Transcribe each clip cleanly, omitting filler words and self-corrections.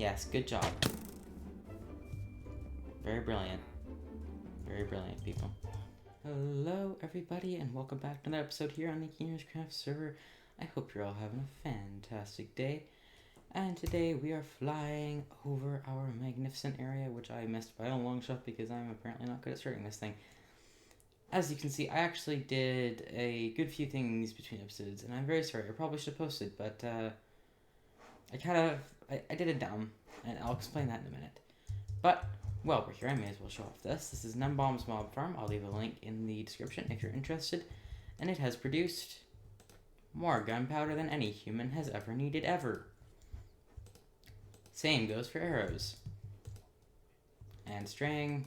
Yes, good job. Very brilliant. Very brilliant, people. Hello, everybody, and welcome back to another episode here on the Keener's Craft server. I hope you're all having a fantastic day. And today we are flying over our magnificent area, which I missed by a long shot because I'm apparently not good at starting this thing. As you can see, I actually did a good few things between episodes, and I'm very sorry. I probably should have posted, but I did it dumb, and I'll explain that in a minute. But well, we're here. I may as well show off this. This is Numbomb's Mob Farm. I'll leave a link in the description if you're interested. And it has produced more gunpowder than any human has ever needed ever. Same goes for arrows. And string.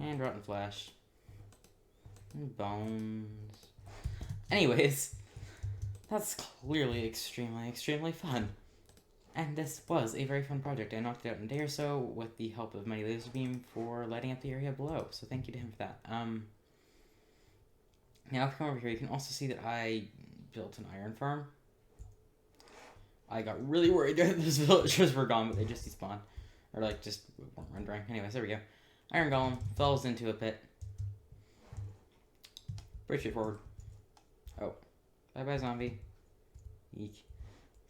And rotten flesh. And bones. Anyways, that's clearly extremely fun. And this was a very fun project. I knocked it out in a day or so with the help of Mighty Laser Beam for lighting up the area below. So thank you to him for that. Now if you come over here, you can also see that I built an iron farm. I got really worried that those villagers were gone, but they just despawned. Or like just weren't rendering. Anyways, there we go. Iron Golem falls into a pit. Pretty straightforward. Oh. Bye-bye, zombie. Eek.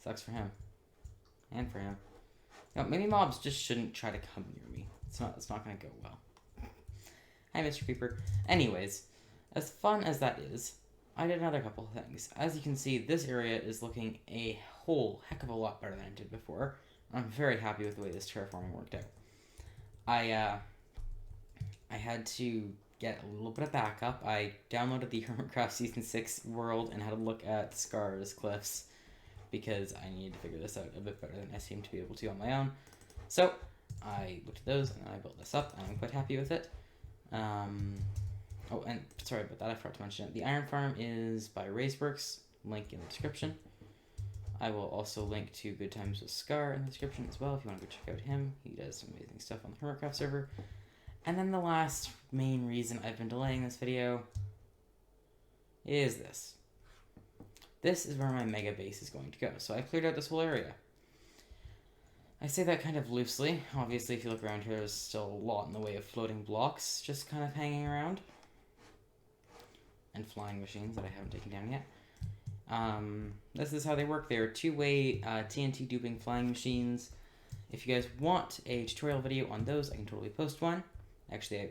Sucks for him. And for him. You know, maybe mobs just shouldn't try to come near me. It's not gonna go well. Hi, Mr. Creeper. Anyways, as fun as that is, I did another couple of things. As you can see, this area is looking a whole heck of a lot better than it did before. I'm very happy with the way this terraforming worked out. I had to get a little bit of backup. I downloaded the Hermitcraft Season 6 world and had a look at Scar's cliffs, because I needed to figure this out a bit better than I seem to be able to on my own. So I looked at those and I built this up, and I'm quite happy with it. Oh, and sorry about that, I forgot to mention it. The iron farm is by Raiseworks, link in the description. I will also link to Good Times with Scar in the description as well if you want to go check out him. He does some amazing stuff on the Hermitcraft server. And then the last main reason I've been delaying this video is this. This is where my mega base is going to go. So I cleared out this whole area. I say that kind of loosely. Obviously, if you look around here, there's still a lot in the way of floating blocks just kind of hanging around. And flying machines that I haven't taken down yet. This is how they work. They are two-way TNT duping flying machines. If you guys want a tutorial video on those, I can totally post one. Actually,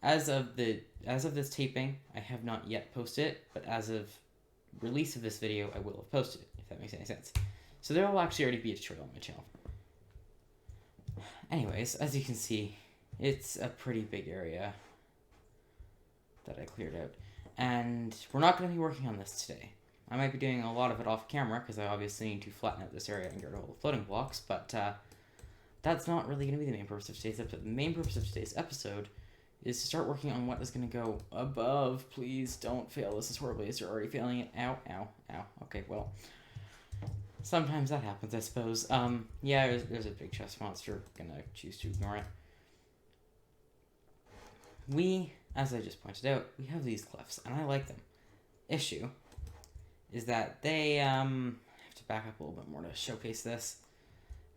as of this taping, I have not yet posted it, but as of release of this video, I will have posted it, if that makes any sense. So there will actually already be a tutorial on my channel. Anyways, as you can see, it's a pretty big area that I cleared out. And we're not going to be working on this today. I might be doing a lot of it off camera, because I obviously need to flatten out this area and get rid of all the floating blocks, but that's not really going to be the main purpose of today's episode. The main purpose of today's episode is to start working on what is going to go above. Please don't fail this as horribly as you're already failing it. Ow, ow, ow. Okay, well, sometimes that happens, I suppose. Yeah, there's a big chest monster. Gonna choose to ignore it. We, as I just pointed out, we have these cliffs, and I like them. Issue is that they, I have to back up a little bit more to showcase this.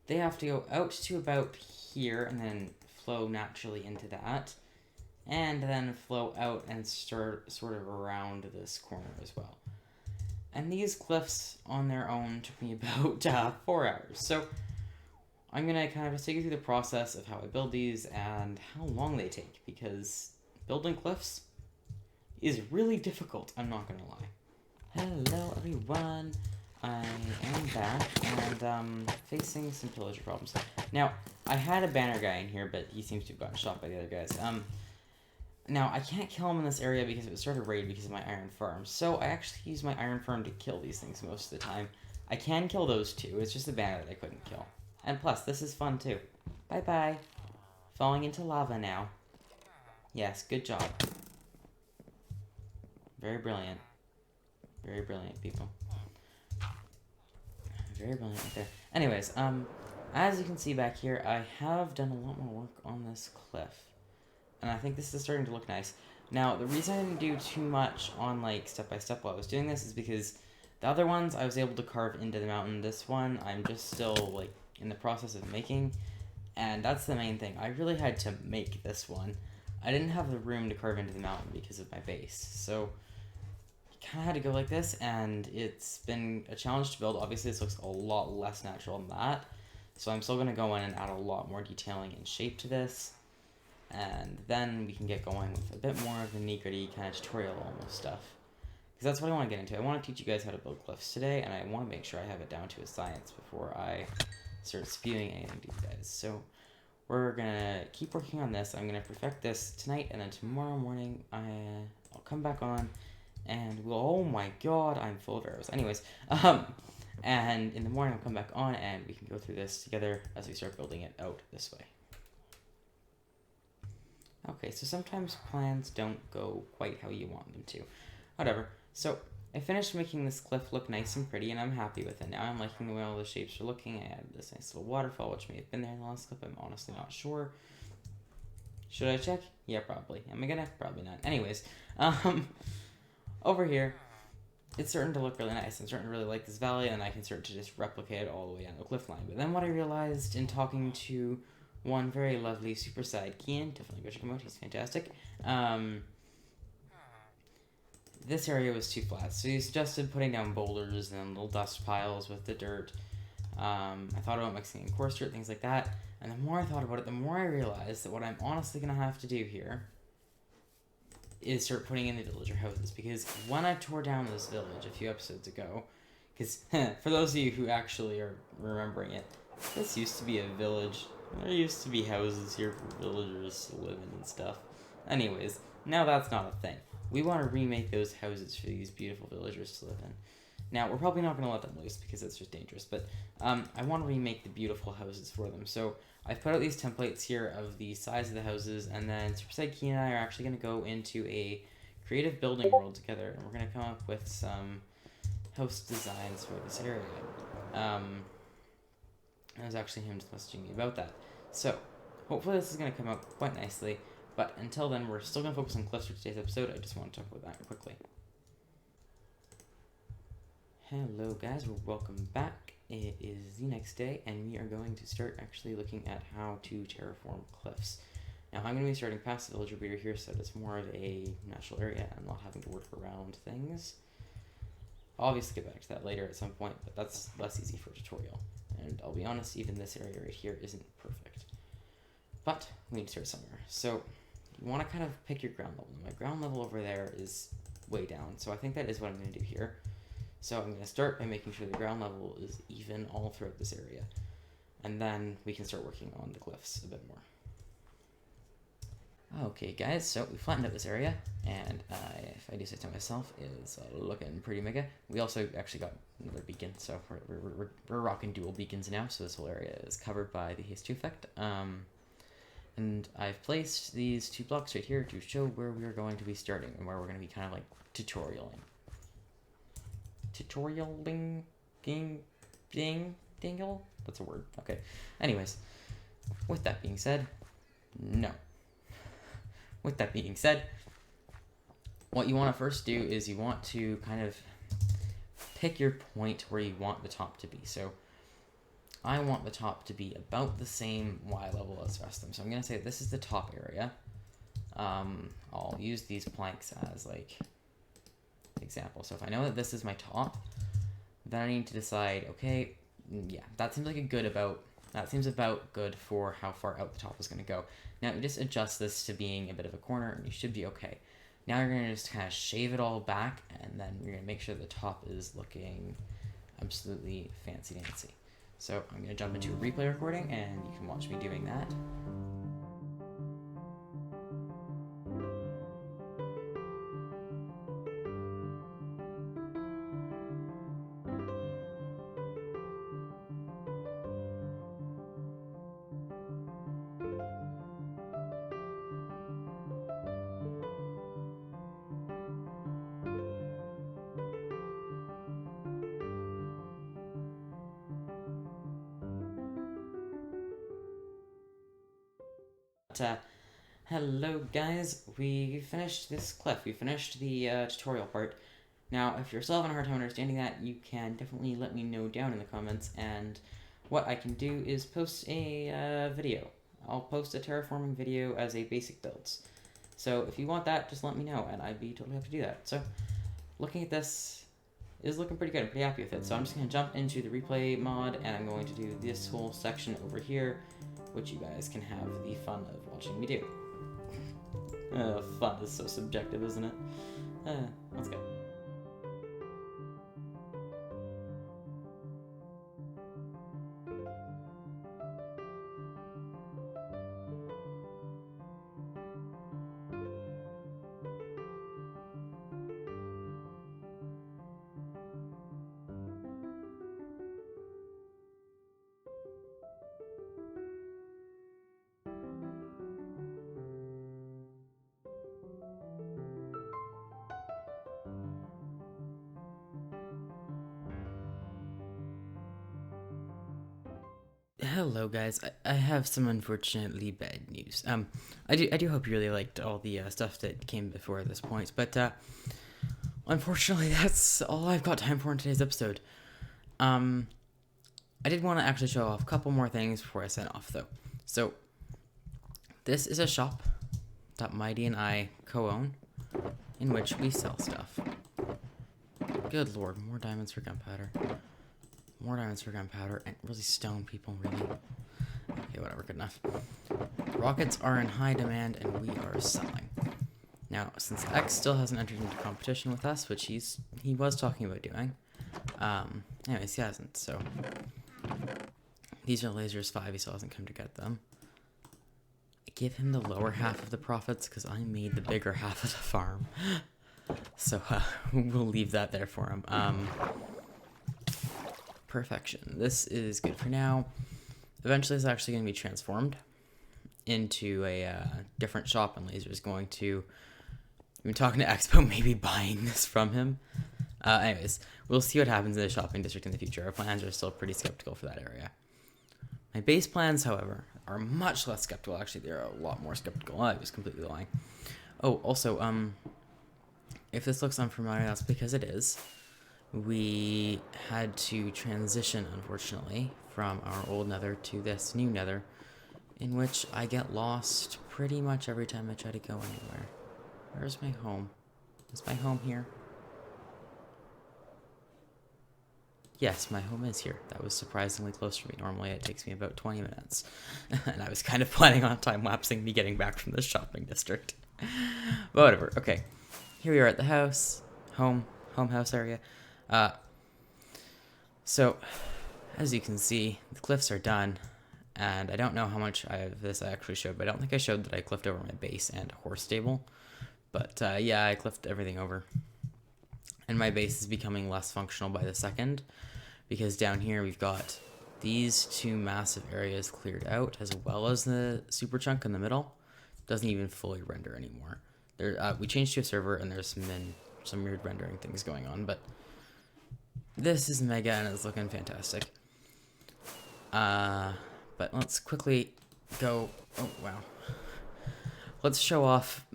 They have to go out to about here, and then flow naturally into that. And then flow out and sort of around this corner as well. And these cliffs on their own took me about 4 hours. So I'm going to kind of just take you through the process of how I build these and how long they take, because building cliffs is really difficult, I'm not going to lie. Hello everyone, I am back and facing some pillager problems. Now, I had a banner guy in here, but he seems to have gotten shot by the other guys. Now, I can't kill him in this area because it was started raid because of my iron farm. So I actually use my iron farm to kill these things most of the time. I can kill those two. It's just the banner that I couldn't kill. And plus, this is fun too. Bye-bye. Falling into lava now. Yes, good job. Very brilliant. Very brilliant, people. Very brilliant right there. Anyways, as you can see back here, I have done a lot more work on this cliff. And I think this is starting to look nice. Now, the reason I didn't do too much on, like, step-by-step while I was doing this is because The other ones I was able to carve into the mountain. This one I'm just still like in the process of making, and that's the main thing. I really had to make this one. I didn't have the room to carve into the mountain because of my base, so kind of had to go like this, and it's been a challenge to build. Obviously, this looks a lot less natural than that, so I'm still going to go in and add a lot more detailing and shape to this, and then we can get going with a bit more of the nitty-gritty kind of tutorial almost stuff, because that's what I want to get into. I want to teach you guys how to build cliffs today, and I want to make sure I have it down to a science before I start spewing anything to you guys. So we're gonna keep working on this. I'm gonna perfect this tonight, and then tomorrow morning I'll come back on, and we'll. Oh my god, I'm full of arrows. Anyways, and in the morning I'll come back on, and we can go through this together as we start building it out this way. Okay, so sometimes plans don't go quite how you want them to. Whatever. So I finished making this cliff look nice and pretty, and I'm happy with it now. I'm liking the way all the shapes are looking. I added this nice little waterfall, which may have been there in the last clip. I'm honestly not sure. Should I check? Yeah, probably. Am I gonna? Probably not. Anyways, over here, it's starting to look really nice. I'm starting to really like this valley, and I can start to just replicate it all the way down the cliff line. But then what I realized in talking to one very lovely super side, Kian, definitely go check him out, he's fantastic. This area was too flat, so he suggested putting down boulders and little dust piles with the dirt. I thought about mixing in coarse dirt, things like that, and the more I thought about it, the more I realized that what I'm honestly going to have to do here is start putting in the villager houses, because when I tore down this village a few episodes ago, because for those of you who actually are remembering it, this used to be a village. There used to be houses here for villagers to live in and stuff. Anyways, now that's not a thing. We want to remake those houses for these beautiful villagers to live in. Now, we're probably not going to let them loose because it's just dangerous, but I want to remake the beautiful houses for them. So I've put out these templates here of the size of the houses, and then Superside Key and I are actually going to go into a creative building world together, and we're going to come up with some house designs for this area. It was actually him just messaging me about that. So, hopefully this is going to come out quite nicely. But until then, we're still going to focus on cliffs for today's episode. I just want to talk about that quickly. Hello guys, welcome back. It is the next day, and we are going to start actually looking at how to terraform cliffs. Now, I'm going to be starting past the villager breeder here, so it's more of a natural area and not having to work around things. I'll obviously get back to that later at some point, but that's less easy for a tutorial. And I'll be honest, even this area right here isn't perfect. But we need to start somewhere. So you want to kind of pick your ground level. My ground level over there is way down, so I think that is what I'm going to do here. So I'm going to start by making sure the ground level is even all throughout this area. And then we can start working on the cliffs a bit more. Okay guys, so we flattened out this area, and if I do say so myself, is looking pretty mega. We also actually got another beacon, so we're rocking dual beacons now, so this whole area is covered by the haste 2 effect. And I've placed these 2 blocks right here to show where we're going to be starting, and where we're going to be kind of like tutorialing. Dingle? That's a word. Okay. Anyways, with that being said, no. With that being said, what you want to first do is you want to kind of pick your point where you want the top to be. So I want the top to be about the same Y level as the rest of them. So I'm going to say this is the top area. I'll use these planks as like example. So if I know that this is my top, then I need to decide, okay, yeah, that seems like a good about, that seems about good for how far out the top is going to go. Now you just adjust this to being a bit of a corner, and you should be okay. Now you're going to just kind of shave it all back, and then you're going to make sure the top is looking absolutely fancy-dancy. So I'm going to jump into a replay recording, and you can watch me doing that. Hello guys, we finished this cliff. We finished the tutorial part. Now, if you're still having a hard time understanding that, you can definitely let me know down in the comments, and what I can do is post a video. I'll post a terraforming video as a basic builds. So if you want that, just let me know, and I'd be totally happy to do that. So, looking at this, it is looking pretty good. I'm pretty happy with it. So I'm just going to jump into the replay mod, and I'm going to do this whole section over here, which you guys can have the fun of watching me do. Fun is so subjective, isn't it? Let's go. Hello guys, I have some unfortunately bad news. I do hope you really liked all the stuff that came before this point, but unfortunately that's all I've got time for in today's episode. I did want to actually show off a couple more things before I sign off though. So this is a shop that Mighty and I co-own, in which we sell stuff. Good lord, more diamonds for gunpowder. More diamonds for gunpowder, and really stone people, really. Okay, whatever, good enough. Rockets are in high demand, and we are selling. Now, since X still hasn't entered into competition with us, which he was talking about doing, anyways, he hasn't, so. These are lasers 5, he still hasn't come to get them. I give him the lower half of the profits, because I made the bigger half of the farm. So, we'll leave that there for him. Perfection. This is good for now. Eventually it's actually going to be transformed into a different shop, and Laser is going to... I've been talking to Expo, maybe buying this from him. Anyways, we'll see what happens in the shopping district in the future. Our plans are still pretty skeptical for that area. My base plans, however, are much less skeptical. Actually, they're a lot more skeptical. I was completely lying. Oh, also, if this looks unfamiliar, that's because it is. We had to transition, unfortunately, from our old nether to this new nether, in which I get lost pretty much every time I try to go anywhere. Where's my home? Is my home here? Yes, my home is here. That was surprisingly close for me. Normally it takes me about 20 minutes. And I was kind of planning on time-lapsing me getting back from the shopping district. But whatever. Okay. Here we are at the house. Home house area. So, as you can see, the cliffs are done, and I don't know how much of this I actually showed, but I don't think I showed that I cliffed over my base and a horse stable, but yeah, I cliffed everything over, and my base is becoming less functional by the second, because down here we've got these two massive areas cleared out, as well as the super chunk in the middle. Doesn't even fully render anymore. We changed to a server, and there's some weird rendering things going on, but this is mega and it's looking fantastic. But let's quickly go. Oh, wow. Let's show off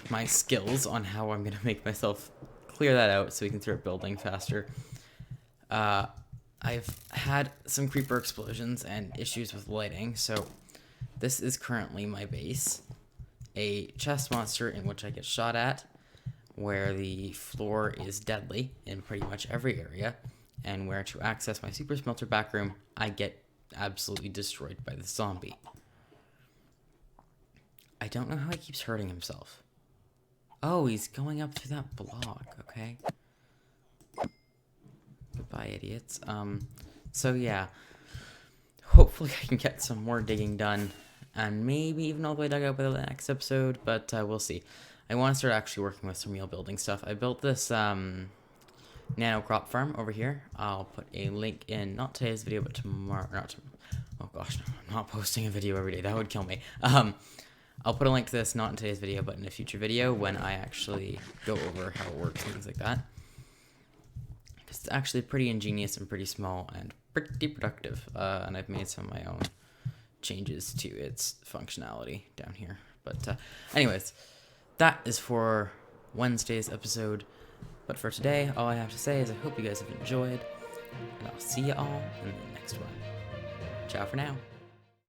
my skills on how I'm going to make myself clear that out so we can start building faster. I've had some creeper explosions and issues with lighting, so this is currently my base. A chest monster in which I get shot at, where the floor is deadly in pretty much every area, and where to access my super smelter back room, I get absolutely destroyed by the zombie. I don't know how he keeps hurting himself. Oh, he's going up through that block, okay. Goodbye, idiots. So yeah, hopefully I can get some more digging done, and maybe even all the way dug out by the next episode, but we'll see. I want to start actually working with some real building stuff. I built this nano crop farm over here. I'll put a link in, not today's video, but tomorrow. Oh gosh, I'm not posting a video every day. That would kill me. I'll put a link to this, not in today's video, but in a future video when I actually go over how it works and things like that. It's actually pretty ingenious and pretty small and pretty productive. And I've made some of my own changes to its functionality down here. But anyways, that is for Wednesday's episode. But But for today, all I have to say is I hope you guys have enjoyed, and I'll see you all in the next one. Ciao for now.